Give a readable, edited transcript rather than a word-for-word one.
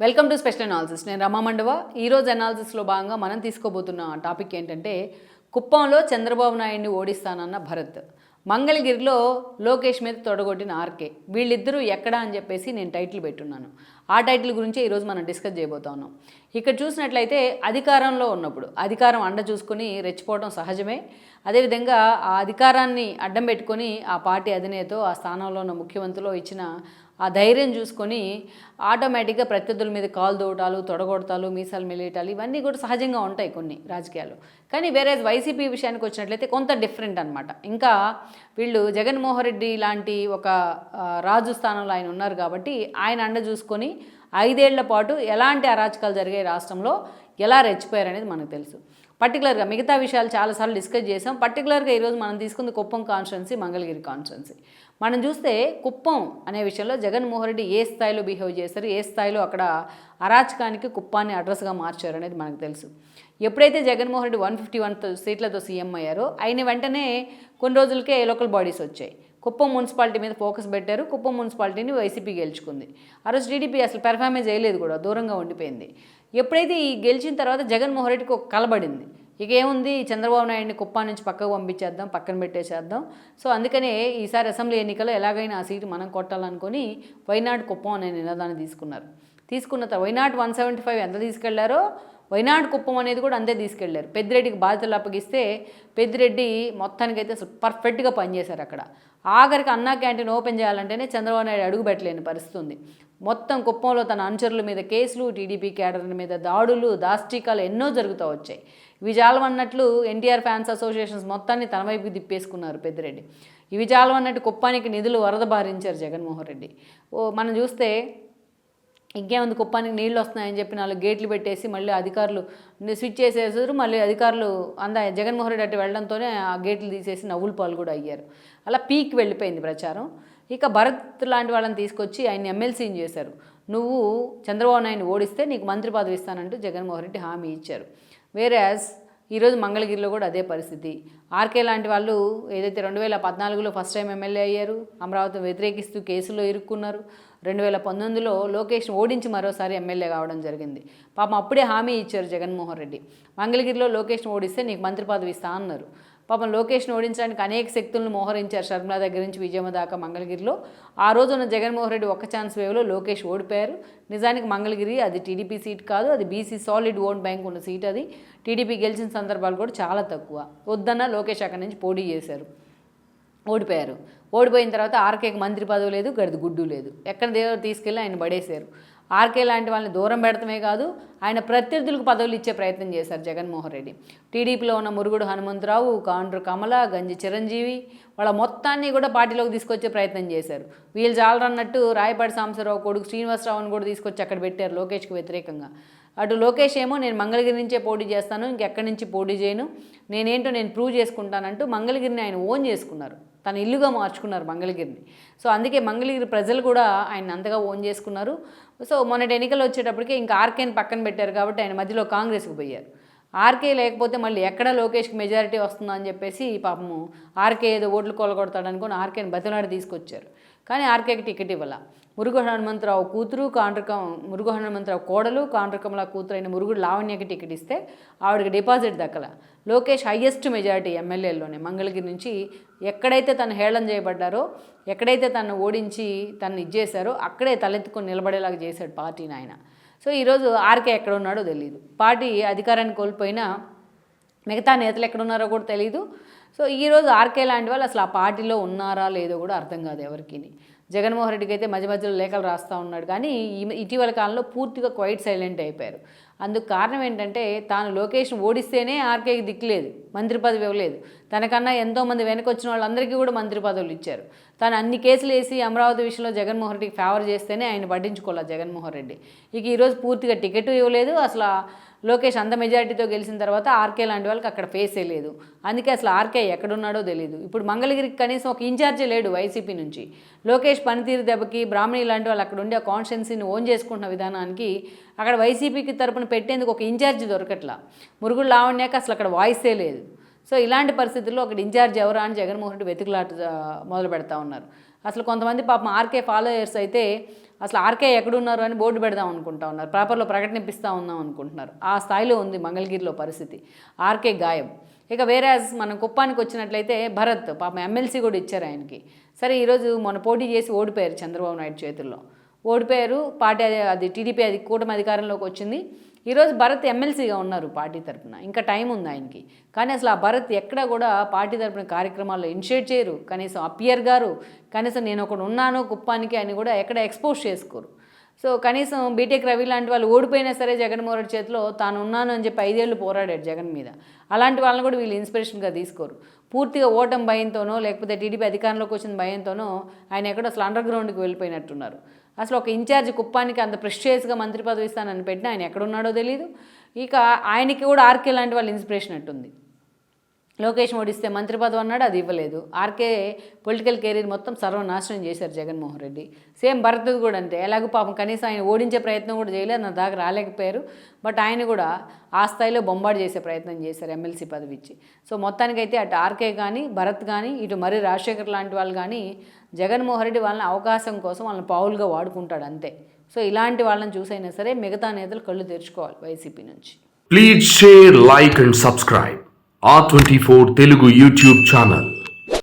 Welcome to special analysis. నేను రమా మండవ. ఈరోజు అనాలిసిస్లో భాగంగా మనం తీసుకోబోతున్న టాపిక్ ఏంటంటే కుప్పంలో చంద్రబాబు నాయుడిని ఓడిస్తానన్న భరత్, మంగళగిరిలో లోకేష్ మీద తొడగొట్టిన ఆర్కే, వీళ్ళిద్దరూ ఎక్కడా అని చెప్పేసి నేను టైటిల్ పెట్టున్నాను. ఆ టైటిల్ గురించి ఈరోజు మనం డిస్కస్ చేయబోతా ఉన్నాం. ఇక్కడ చూసినట్లయితే అధికారంలో ఉన్నప్పుడు అధికారం అండ చూసుకొని రెచ్చిపోవడం సహజమే. అదేవిధంగా ఆ అధికారాన్ని అడ్డం పెట్టుకొని ఆ పార్టీ అధినేత ఆ స్థానంలో ఉన్న ముఖ్యమంత్రిలో ఇచ్చిన ఆ ధైర్యం చూసుకొని ఆటోమేటిక్గా ప్రత్యర్థుల మీద కాలు దోవటాలు, తొడగొడతాలు, మీసాలు మెలియటాలు ఇవన్నీ కూడా సహజంగా ఉంటాయి కొన్ని రాజకీయాలు. కానీ వేరే వైసీపీ విషయానికి వచ్చినట్లయితే కొంత డిఫరెంట్ అనమాట. ఇంకా వీళ్ళు జగన్మోహన్ రెడ్డి లాంటి ఒక రాజు స్థానంలో ఆయన ఉన్నారు కాబట్టి ఆయన అండ చూసుకొని 5 ఏళ్ల పాటు ఎలాంటి అరాచకాలు జరిగే రాష్ట్రంలో ఎలా రెచ్చిపోయారు అనేది మనకు తెలుసు. పర్టికులర్గా మిగతా విషయాలు చాలాసార్లు డిస్కస్ చేసాం. పర్టికులర్గా ఈరోజు మనం తీసుకుంది కుప్పం కాన్స్టిట్యున్సీ, మంగళగిరి కాన్స్టిట్యున్సీ. మనం చూస్తే కుప్పం అనే విషయంలో జగన్మోహన్ రెడ్డి ఏ స్థాయిలో బిహేవ్ చేశారు, ఏ స్థాయిలో అక్కడ అరాచకానికి కుప్పాన్ని అడ్రస్గా మార్చారు అనేది మనకు తెలుసు. ఎప్పుడైతే జగన్మోహన్ రెడ్డి 151 సీట్లతో సీఎం అయ్యారో అయిన వెంటనే కొన్ని రోజులకే లోకల్ బాడీస్ వచ్చాయి. కుప్పం మున్సిపాలిటీ మీద ఫోకస్ పెట్టారు. కుప్పం మున్సిపాలిటీని వైసీపీ గెలుచుకుంది. ఆ రోజు టీడీపీ అసలు పెర్ఫార్మెన్స్ చేయలేదు, కూడా దూరంగా ఉండిపోయింది. ఎప్పుడైతే ఈ గెలిచిన తర్వాత జగన్మోహన్ రెడ్డికి ఒక కలబడింది. ఇక ఏముంది, చంద్రబాబు నాయుడిని కుప్పం నుంచి పక్కకు పంపించేద్దాం, పక్కన పెట్టేసేద్దాం. సో అందుకనే ఈసారి అసెంబ్లీ ఎన్నికల్లో ఎలాగైనా ఆ సీటు మనం కొట్టాలనుకొని వైనాడు కుప్పం అనే నినాదాన్ని తీసుకున్న తర్వాత వైనాడు 175 ఎంత తీసుకెళ్లారో వైనాడు కుప్పం అనేది కూడా అంతే తీసుకెళ్లారు. పెద్దిరెడ్డికి బాధ్యతలు అప్పగిస్తే పెద్దిరెడ్డి మొత్తానికైతే అసలు పర్ఫెక్ట్గా పనిచేశారు. అక్కడ ఆఖరికి అన్నా క్యాంటీన్ ఓపెన్ చేయాలంటేనే చంద్రబాబు నాయుడు అడుగు పెట్టలేని పరిస్థితి ఉంది. మొత్తం కుప్పంలో తన అనుచరుల మీద కేసులు, టీడీపీ క్యాడర్ల మీద దాడులు, దాష్టీకాలు ఎన్నో జరుగుతూ వచ్చాయి. ఇవి చాలవన్నట్లు ఎన్టీఆర్ ఫ్యాన్స్ అసోసియేషన్స్ మొత్తాన్ని తన వైపుకి తిప్పేసుకున్నారు పెద్దిరెడ్డి. ఇవి చాలవన్నట్టు కుప్పానికి నిధులు వరద బారించారు జగన్మోహన్ రెడ్డి. మనం చూస్తే ఇంకేముంది, కుప్పానికి నీళ్ళు వస్తున్నాయని చెప్పి 4 గేట్లు పెట్టేసి మళ్ళీ అధికారులు స్విచ్ చేసేసారు. మళ్ళీ అధికారులు జగన్మోహన్ రెడ్డి అటు వెళ్ళడంతోనే ఆ గేట్లు తీసేసి నవ్వుల పాలు కూడా అయ్యారు. అలా పీక్ వెళ్ళిపోయింది ప్రచారం. ఇక భరత్ లాంటి వాళ్ళని తీసుకొచ్చి ఆయన ఎమ్మెల్సీని చేశారు. నువ్వు చంద్రబాబు నాయుడిని ఓడిస్తే నీకు మంత్రి పదవి ఇస్తానంటూ జగన్మోహన్ రెడ్డి హామీ ఇచ్చారు. వేరేస్ ఈరోజు మంగళగిరిలో కూడా అదే పరిస్థితి. ఆర్కే లాంటి వాళ్ళు ఏదైతే 2014లో ఫస్ట్ టైం ఎమ్మెల్యే అయ్యారు, అమరావతిని వ్యతిరేకిస్తూ కేసులో ఇరుక్కున్నారు. 2019లో లోకేష్ని ఓడించి మరోసారి ఎమ్మెల్యే కావడం జరిగింది. పాపం అప్పుడే హామీ ఇచ్చారు జగన్మోహన్ రెడ్డి, మంగళగిరిలో లోకేష్ని ఓడిస్తే నీకు మంత్రి పదవి ఇస్తా అన్నారు. పాపం లోకేష్ని ఓడించడానికి అనేక శక్తులను మోహరించారు. షర్మిల దగ్గర నుంచి విజయమ్మ దాకా మంగళగిరిలో. ఆ రోజున జగన్మోహన్ రెడ్డి ఒక్క ఛాన్స్ వేవ్లో లోకేష్ ఓడిపోయారు. నిజానికి మంగళగిరి అది టీడీపీ సీట్ కాదు, అది బీసీ సాలిడ్ ఓట్ బ్యాంక్ ఉన్న సీట్. అది టీడీపీ గెలిచిన సందర్భాలు కూడా చాలా తక్కువ. వద్దన్న లోకేష్ అక్కడి నుంచి పోటీ చేశారు, ఓడిపోయారు. ఓడిపోయిన తర్వాత ఆర్కేకి మంత్రి పదవి లేదు, గడిది గుడ్డు లేదు. ఎక్కడ దేవుడు తీసుకెళ్ళి ఆయన పడేశారు. ఆర్కే లాంటి వాళ్ళని దూరం పెడతమే కాదు, ఆయన ప్రత్యర్థులకు పదవులు ఇచ్చే ప్రయత్నం చేశారు జగన్మోహన్ రెడ్డి. టీడీపీలో ఉన్న మురుగుడు హనుమంతరావు, కాండ్రు కమల, గంజి చిరంజీవి వాళ్ళ మొత్తాన్ని కూడా పార్టీలోకి తీసుకొచ్చే ప్రయత్నం చేశారు. వీళ్ళు చాలరన్నట్టు రాయపాటి సాంబశివరావు కొడుకు శ్రీనివాసరావుని కూడా తీసుకొచ్చి అక్కడ పెట్టారు లోకేష్కి వ్యతిరేకంగా. అటు లోకేష్ ఏమో నేను మంగళగిరి నుంచే పోటీ చేస్తాను, ఇంకెక్కడి నుంచి పోటీ చేయను, నేనేంటో నేను ప్రూవ్ చేసుకుంటానంటూ మంగళగిరిని ఆయన ఓన్ చేసుకున్నారు. తన ఇల్లుగా మార్చుకున్నారు మంగళగిరిని. సో అందుకే మంగళగిరి ప్రజలు కూడా ఆయన అంతగా ఓన్ చేసుకున్నారు. సో మొన్నటి ఎన్నికలు వచ్చేటప్పటికే ఇంకా ఆర్కేని పక్కన పెట్టారు కాబట్టి ఆయన మధ్యలో కాంగ్రెస్కి పోయారు. ఆర్కే లేకపోతే మళ్ళీ ఎక్కడ లోకేష్కి మెజారిటీ వస్తుందో అని చెప్పేసి పాపము ఆర్కే ఏదో ఓట్లు కొలగొడతాడు అనుకుని ఆర్కేని బతిలాడి తీసుకొచ్చారు. కానీ ఆర్కేకి టికెట్ ఇవ్వాల. మురుగు హనుమంతరావు కూతురు, మురుగు హనుమంతరావు కోడలు, కాండ్రకమల కూతురు అయిన మురుగుడు లావణ్యకి టికెట్ ఇస్తే ఆవిడకి డిపాజిట్ దక్కల. లోకేష్ హయ్యెస్ట్ మెజారిటీ ఎమ్మెల్యేలోనే మంగళగిరి నుంచి ఎక్కడైతే తను హేళన చేయబడ్డారో, ఎక్కడైతే తను ఓడించి తను ఇచ్చేశారో అక్కడే తలెత్తుకొని నిలబడేలాగా చేశాడు పార్టీని ఆయన. సో ఈరోజు ఆర్కే ఎక్కడ ఉన్నాడో తెలియదు. పార్టీ అధికారాన్ని కోల్పోయినా మిగతా నేతలు ఎక్కడున్నారో కూడా తెలియదు. సో ఈరోజు ఆర్కే లాంటి వాళ్ళు అసలు ఆ పార్టీలో ఉన్నారా లేదో కూడా అర్థం కాదు ఎవరికి. జగన్మోహన్ రెడ్డికి అయితే మధ్య మధ్యలో లేఖలు రాస్తూ ఉన్నాడు, కానీ ఇటీవల కాలంలో పూర్తిగా క్వైట్ సైలెంట్ అయిపోయారు. అందుకు కారణం ఏంటంటే తాను లోకేష్ని ఓడిస్తేనే ఆర్కేకి దిక్కులేదు, మంత్రి పదవి ఇవ్వలేదు. తనకన్నా ఎంతోమంది వెనకొచ్చిన వాళ్ళందరికీ కూడా మంత్రి పదవులు ఇచ్చారు. తాను అన్ని కేసులు వేసి అమరావతి విషయంలో జగన్మోహన్ రెడ్డికి ఫేవర్ చేస్తేనే ఆయన పట్టించుకోలేదు జగన్మోహన్ రెడ్డి. ఇక ఈరోజు పూర్తిగా టికెట్ ఇవ్వలేదు. అసలు లోకేష్ అంత మెజారిటీతో గెలిచిన తర్వాత ఆర్కే లాంటి వాళ్ళకి అక్కడ ఫేసే లేదు. అందుకే అసలు ఆర్కే ఎక్కడున్నాడో తెలియదు. ఇప్పుడు మంగళగిరికి కనీసం ఒక ఇన్ఛార్జే లేడు వైసీపీ నుంచి. లోకేష్ పనితీరు దెబ్బకి బ్రాహ్మణి లాంటి వాళ్ళు అక్కడ ఉండి ఆ కాన్స్టిట్యున్సీని ఓన్ చేసుకుంటున్న విధానానికి అక్కడ వైసీపీకి తరపున పెట్టేందుకు ఒక ఇన్ఛార్జి దొరకట్లా. మురుగుడు లావణ్యాక అసలు అక్కడ వాయిసే లేదు. సో ఇలాంటి పరిస్థితుల్లో అక్కడ ఇన్ఛార్జ్ ఎవరా అని జగన్మోహన్ రెడ్డి వెతుకులాట మొదలు పెడతా ఉన్నారు. అసలు కొంతమంది పాపం ఆర్కే ఫాలోయర్స్ అయితే అసలు ఆర్కే ఎక్కడున్నారు అని బోర్డు పెడదాం అనుకుంటా ఉన్నారు, పేపర్లో ప్రకటన ఇప్పిస్తూ ఉందాం అనుకుంటున్నారు. ఆ స్థాయిలో ఉంది మంగళగిరిలో పరిస్థితి. ఆర్కే గాయం. ఇక వేరే మనం కుప్పానికి వచ్చినట్లయితే భరత్ పాపం ఎమ్మెల్సీ కూడా ఇచ్చారు ఆయనకి. సరే ఈరోజు మొన్న పోటీ చేసి ఓడిపోయారు చంద్రబాబు నాయుడు చేతుల్లో. ఓడిపోయారు. పార్టీ అది టీడీపీ కూటమి అధికారంలోకి వచ్చింది. ఈరోజు భరత్ ఎమ్మెల్సీగా ఉన్నారు పార్టీ తరఫున. ఇంకా టైం ఉంది ఆయనకి. కానీ అసలు ఆ భరత్ ఎక్కడా కూడా పార్టీ తరఫున కార్యక్రమాల్లో ఇనిషియేట్ చేయరు. కనీసం అపియర్ గారు, కనీసం నేను ఒకడు ఉన్నాను కుప్పానికి అని కూడా ఎక్కడ ఎక్స్పోజ్ చేసుకోరు. సో కనీసం బీటెక్ రవి లాంటి వాళ్ళు ఓడిపోయినా సరే జగన్మోహన్ రెడ్డి చేతిలో తాను ఉన్నాను అని చెప్పి 5 ఏళ్ళు పోరాడాడు జగన్ మీద. అలాంటి వాళ్ళని కూడా వీళ్ళు ఇన్స్పిరేషన్గా తీసుకోరు. పూర్తిగా ఓటమి భయంతోనో లేకపోతే టీడీపీ అధికారంలోకి వచ్చిన భయంతోనో ఆయన ఎక్కడో అసలు అండర్ గ్రౌండ్కి వెళ్ళిపోయినట్టున్నారు. అసలు ఒక ఇన్ఛార్జ్ కుప్పానికి అంత ప్రెస్టిజియస్గా మంత్రి పదవి ఇస్తానని పెట్టినా ఆయన ఎక్కడున్నాడో తెలియదు. ఇక ఆయనకి కూడా ఆర్కే లాంటి వాళ్ళు ఇన్స్పిరేషన్ అట్టుంది. లోకేష్ ఓడిస్తే మంత్రి పదవి అన్నాడు, అది ఇవ్వలేదు. ఆర్కే పొలిటికల్ కెరీర్ మొత్తం సర్వనాశనం చేశారు జగన్మోహన్ రెడ్డి. సేమ్ భరత్ కూడా అంతే. ఎలాగో పాపం కనీసం ఆయన ఓడించే ప్రయత్నం కూడా చేయలేదు, నా దాకా రాలేకపోయారు. బట్ ఆయన కూడా ఆ స్థాయిలో బొంబాటు చేసే ప్రయత్నం చేశారు ఎమ్మెల్సీ పదవి ఇచ్చి. సో మొత్తానికైతే అటు ఆర్కే కానీ భరత్ కానీ ఇటు మరి రాజశేఖర్ లాంటి వాళ్ళు కానీ జగన్మోహన్ రెడ్డి వాళ్ళని అవకాశం కోసం వాళ్ళని పావులుగా వాడుకుంటాడు అంతే. సో ఇలాంటి వాళ్ళని చూసైనా సరే మిగతా నేతలు కళ్ళు తెరుచుకోవాలి వైసీపీ నుంచి. Please share, like and subscribe R24 Telugu YouTube channel.